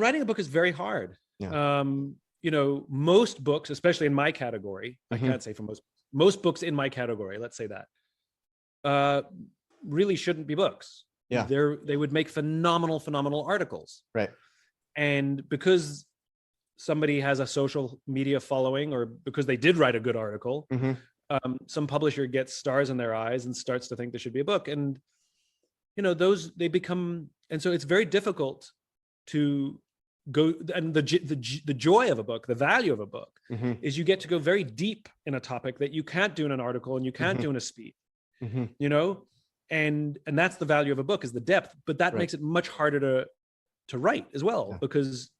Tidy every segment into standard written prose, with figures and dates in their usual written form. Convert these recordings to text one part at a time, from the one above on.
writing a book is very hard. Yeah. Most books, especially in my category, I Mm-hmm. can't say for most books in my category, let's say that, really shouldn't be books. Yeah. They would make phenomenal articles. Right. And because somebody has a social media following, or because they did write a good article, Mm-hmm. some publisher gets stars in their eyes and starts to think there should be a book. And, they become, and so it's very difficult to go, and the joy of a book, the value of a book, Mm-hmm. is you get to go very deep in a topic that you can't do in an article and you can't Mm-hmm. do in a speech, Mm-hmm. and that's the value of a book, is the depth, but that Right. makes it much harder to write as well, Yeah. because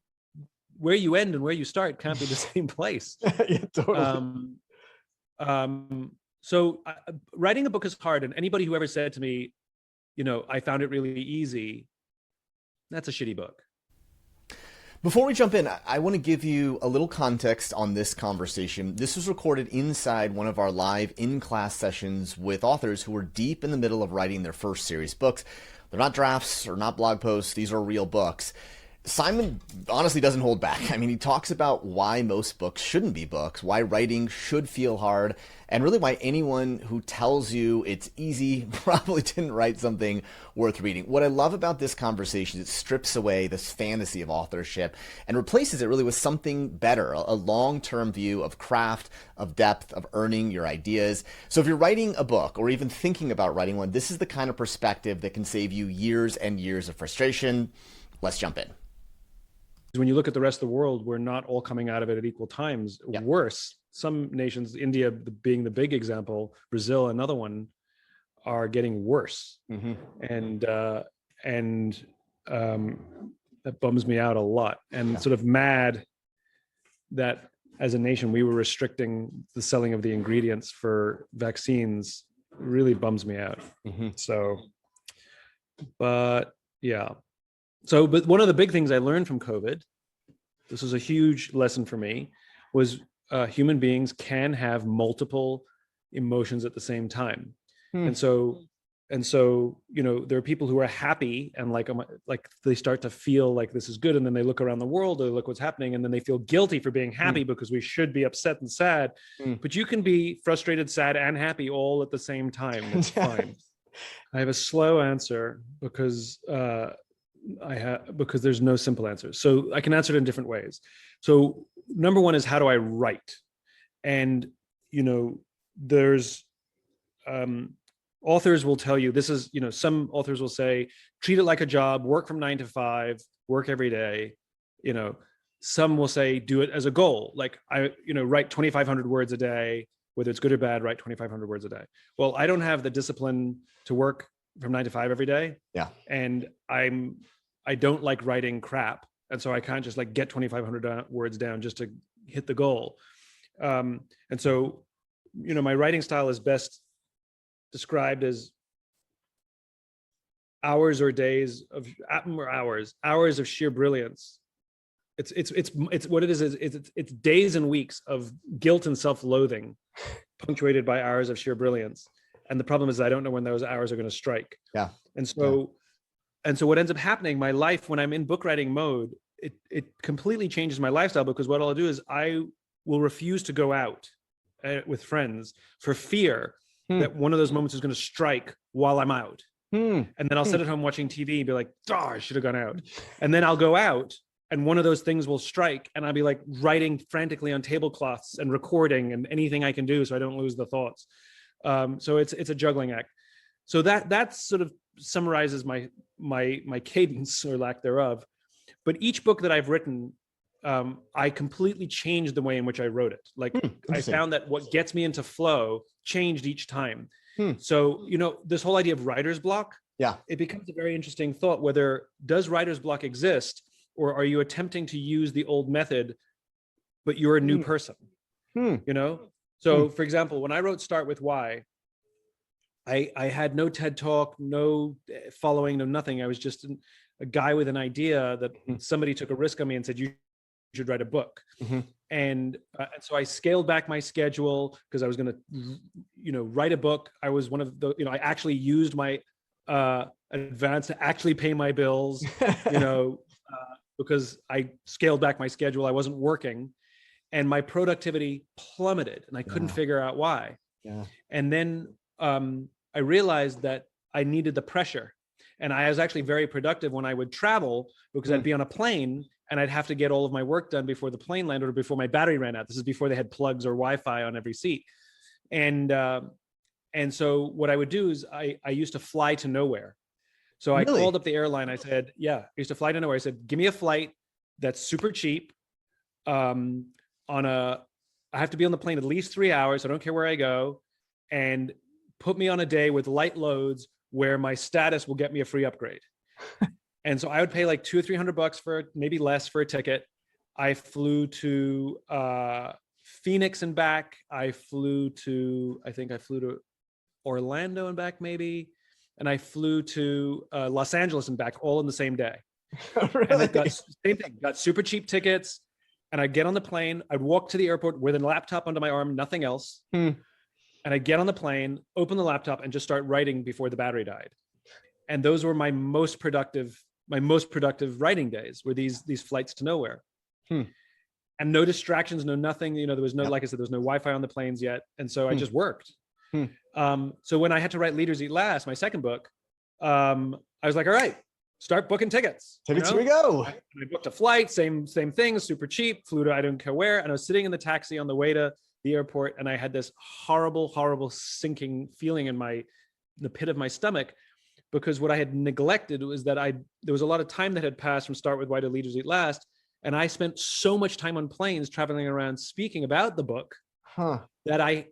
where you end and where you start can't be the same place. Yeah, totally. So writing a book is hard, and anybody who ever said to me, I found it really easy, that's a shitty book. Before we jump in, I want to give you a little context on this conversation. This was recorded inside one of our live in-class sessions with authors who were deep in the middle of writing their first series books. They're not drafts or not blog posts. These are real books. Simon honestly doesn't hold back. I mean, he talks about why most books shouldn't be books, why writing should feel hard, and really why anyone who tells you it's easy probably didn't write something worth reading. What I love about this conversation is it strips away this fantasy of authorship and replaces it really with something better, a long-term view of craft, of depth, of earning your ideas. So if you're writing a book or even thinking about writing one, this is the kind of perspective that can save you years and years of frustration. Let's jump in. When you look at the rest of the world, we're not all coming out of it at equal times. Yeah. Worse, some nations, India being the big example, Brazil, another one, are getting worse. Mm-hmm. And that bums me out a lot. And sort of mad that as a nation, we were restricting the selling of the ingredients for vaccines. Really bums me out. Mm-hmm. But one of the big things I learned from COVID, this was a huge lesson for me, was human beings can have multiple emotions at the same time. And so, there are people who are happy and like they start to feel like this is good. And then they look around the world, they look what's happening, and then they feel guilty for being happy because we should be upset and sad. But you can be frustrated, sad, and happy all at the same time. It's fine. I have a slow answer because there's no simple answers. So I can answer it in different ways. So number one is, how do I write? And, there's, authors will tell you, this is, some authors will say, treat it like a job, work from 9 to 5, work every day. Some will say, do it as a goal. Like write 2,500 words a day, whether it's good or bad, write 2,500 words a day. Well, I don't have the discipline to work from 9 to 5 every day. Yeah. And I don't like writing crap. And so I can't just get 2,500 words down just to hit the goal. And so, my writing style is best described as hours or days of hours of sheer brilliance. It's what it is. It's days and weeks of guilt and self-loathing, punctuated by hours of sheer brilliance. And the problem is I don't know when those hours are going to strike. Yeah. And so what ends up happening, my life, when I'm in book writing mode, it completely changes my lifestyle, because what I'll do is I will refuse to go out with friends for fear that one of those moments is going to strike while I'm out. And then I'll sit at home watching TV and be like, I should have gone out. And then I'll go out and one of those things will strike and I'll be like writing frantically on tablecloths and recording and anything I can do so I don't lose the thoughts. So it's a juggling act. So that sort of summarizes my cadence or lack thereof. But each book that I've written, I completely changed the way in which I wrote it. Like I found that what gets me into flow changed each time. So, this whole idea of writer's block, it becomes a very interesting thought, whether does writer's block exist, or are you attempting to use the old method, but you're a new person, So for example, when I wrote Start With Why, I had no TED Talk, no following, no nothing. I was just a guy with an idea that somebody took a risk on me and said, you should write a book. And so I scaled back my schedule because I was going to, write a book. I was one of the, I actually used my advance to actually pay my bills, because I scaled back my schedule. I wasn't working, and my productivity plummeted, and I couldn't figure out why. Yeah. And then I realized that I needed the pressure. And I was actually very productive when I would travel, because I'd be on a plane and I'd have to get all of my work done before the plane landed or before my battery ran out. This is before they had plugs or Wi-Fi on every seat. And so what I would do is I used to fly to nowhere. So I called up the airline. I said, I used to fly to nowhere. I said, give me a flight that's super cheap. I have to be on the plane at least 3 hours. I don't care where I go, and put me on a day with light loads where my status will get me a free upgrade. And so I would pay like $200 or $300 for, maybe less, for a ticket. I flew to Phoenix and back. I think I flew to Orlando and back maybe. And I flew to Los Angeles and back, all in the same day. Really? And I got super cheap tickets. And I'd get on the plane. I'd walk to the airport with a laptop under my arm, nothing else. And I'd get on the plane, open the laptop, and just start writing before the battery died. And those were my most productive writing days, were these flights to nowhere. And no distractions, no nothing. There was no, like I said, there was no Wi-Fi on the planes yet. And so I just worked. So when I had to write Leaders Eat Last, my second book, I was like, all right, start booking tickets. Here we go. I booked a flight, same thing, super cheap, flew to I don't care where. And I was sitting in the taxi on the way to the airport, and I had this horrible sinking feeling in the pit of my stomach, because what I had neglected was that there was a lot of time that had passed from Start With Why to Leaders Eat Last. And I spent so much time on planes traveling around speaking about the book that I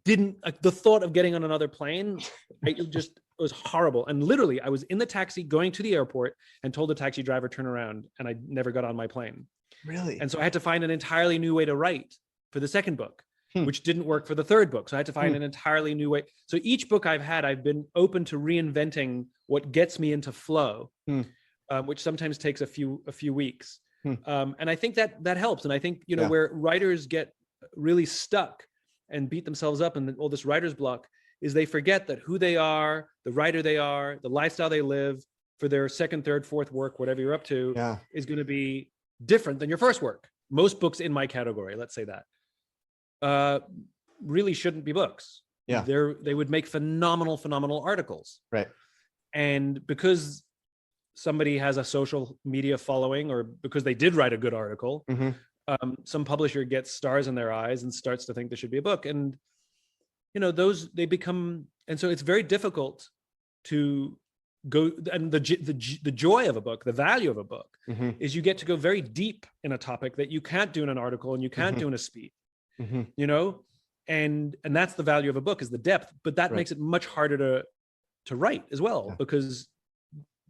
didn't, the thought of getting on another plane, it was horrible. And literally I was in the taxi going to the airport and told the taxi driver, turn around, and I never got on my plane. Really? And so I had to find an entirely new way to write for the second book, which didn't work for the third book. So I had to find an entirely new way. So each book I've been open to reinventing what gets me into flow, which sometimes takes a few weeks. And I think that helps. And I think, where writers get really stuck and beat themselves up and all this writer's block is they forget that who they are, the writer they are, the lifestyle they live for their second, third, fourth work, whatever you're up to, is going to be different than your first work. Most books in my category, let's say that, really shouldn't be books. They would make phenomenal articles. Right. And because somebody has a social media following, or because they did write a good article, some publisher gets stars in their eyes and starts to think there should be a book. And, they become, and so it's very difficult to go, and the joy of a book, the value of a book, is you get to go very deep in a topic that you can't do in an article and you can't do in a speech, and that's the value of a book, is the depth, but that makes it much harder to write as well, because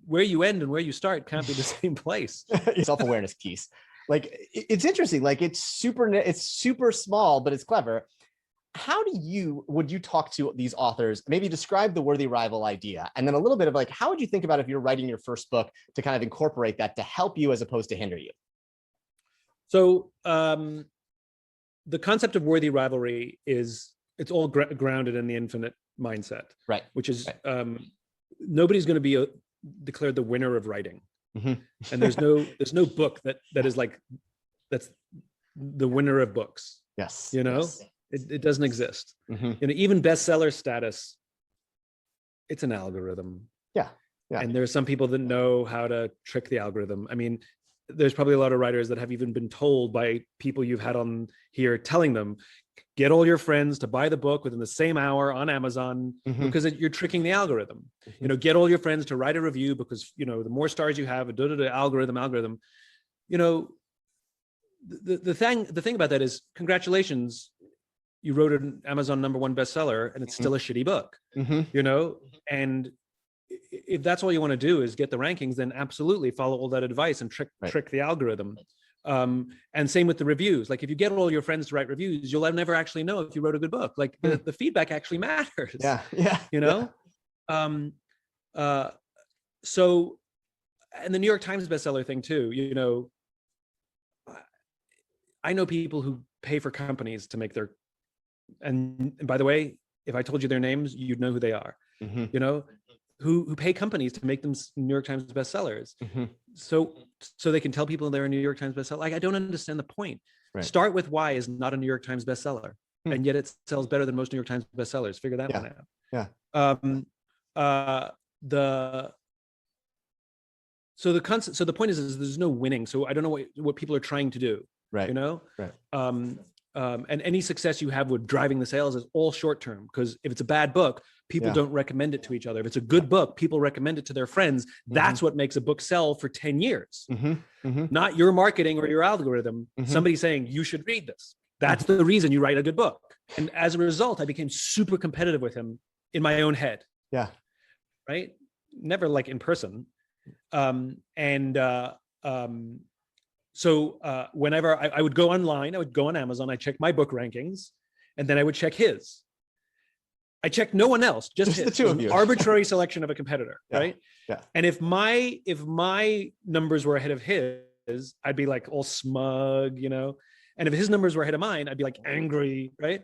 where you end and where you start can't be the same place. Self-awareness piece. Like, it's interesting. Like, it's super small, but it's clever. How would you talk to these authors? Maybe describe the worthy rival idea, and then a little bit of like, how would you think about if you're writing your first book to kind of incorporate that to help you as opposed to hinder you? So the concept of worthy rivalry it's all grounded in the infinite mindset, right? Which is nobody's going to be declared the winner of writing, and there's no book that is like that's the winner of books. Yes. It doesn't exist. Even bestseller status, it's an algorithm. Yeah. And there are some people that know how to trick the algorithm. I mean, there's probably a lot of writers that have even been told by people you've had on here telling them, get all your friends to buy the book within the same hour on Amazon, because you're tricking the algorithm. Get all your friends to write a review because, the more stars you have, algorithm. The thing about that is, congratulations, you wrote an Amazon #1 bestseller, and it's still a shitty book, and if that's all you want to do is get the rankings, then absolutely follow all that advice and trick the algorithm. And same with the reviews. Like, if you get all your friends to write reviews, you'll never actually know if you wrote a good book. Like, the feedback actually matters. So, and the New York Times bestseller thing too, I know people who pay for companies to make and by the way, if I told you their names, you'd know who they are. who pay companies to make them New York Times bestsellers. So they can tell people they're a New York Times bestseller. Like, I don't understand the point. Right. Start with Why is not a New York Times bestseller, and yet it sells better than most New York Times bestsellers. Figure that one out. So the point is there's no winning. So I don't know what people are trying to do. Right. You know. Right. And any success you have with driving the sales is all short term, because if it's a bad book, people don't recommend it to each other. If it's a good book, people recommend it to their friends. That's what makes a book sell for 10 years. Not your marketing or your algorithm. Somebody saying you should read this. That's the reason you write a good book. And as a result, I became super competitive with him in my own head. Yeah. Right. Never like in person. So whenever I would go online, I would go on Amazon, I check my book rankings, and then I would check his. I checked no one else, just his. The two of you. Arbitrary selection of a competitor, right? Yeah. And if my numbers were ahead of his, I'd be like all smug, you know. And if his numbers were ahead of mine, I'd be like angry, right?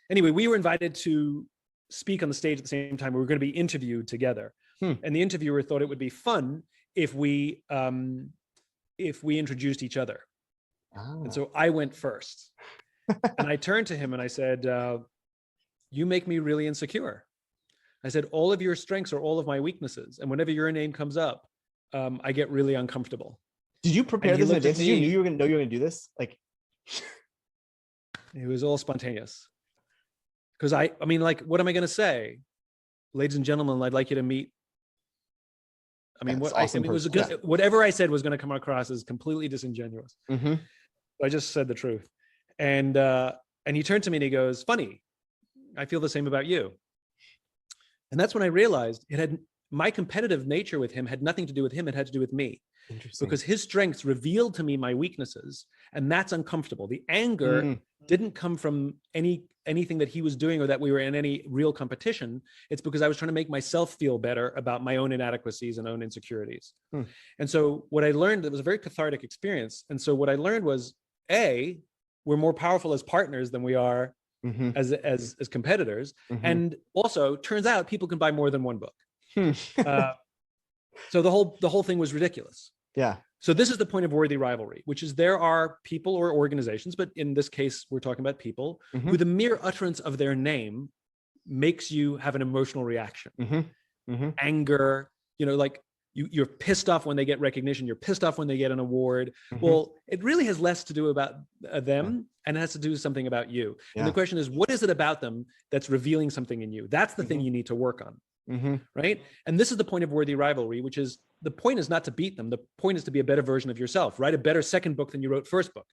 Anyway, we were invited to speak on the stage at the same time. We were going to be interviewed together, and the interviewer thought it would be fun if we introduced each other. And so I went first. And I turned to him and I said, you make me really insecure. I said, all of your strengths are all of my weaknesses. And whenever your name comes up, I get really uncomfortable. Did you prepare this in advance? Did you knew you were going to do this? Like, it was all spontaneous. Because I mean, like, what am I going to say? Ladies and gentlemen, I'd like you to meet. I mean, whatever I said was going to come across as completely disingenuous. I just said the truth. And he turned to me and he goes, funny, I feel the same about you. And that's when I realized my competitive nature with him had nothing to do with him. It had to do with me. Because his strengths revealed to me my weaknesses, and that's uncomfortable. The anger didn't come from anything that he was doing or that we were in any real competition. It's because I was trying to make myself feel better about my own inadequacies and own insecurities. And so what I learned, it was a very cathartic experience. And so what I learned was, we're more powerful as partners than we are as competitors. And also, turns out people can buy more than one book. So the whole thing was ridiculous. Yeah. So this is the point of worthy rivalry, which is there are people or organizations, but in this case, we're talking about people who the mere utterance of their name makes you have an emotional reaction. Anger, you know, like you're pissed off when they get recognition. You're pissed off when they get an award. Well, it really has less to do about them and it has to do something about you. And the question is, what is it about them that's revealing something in you? That's the thing you need to work on. Right. And this is the point of worthy rivalry, which is the point is not to beat them. The point is to be a better version of yourself. Write a better second book than you wrote first book.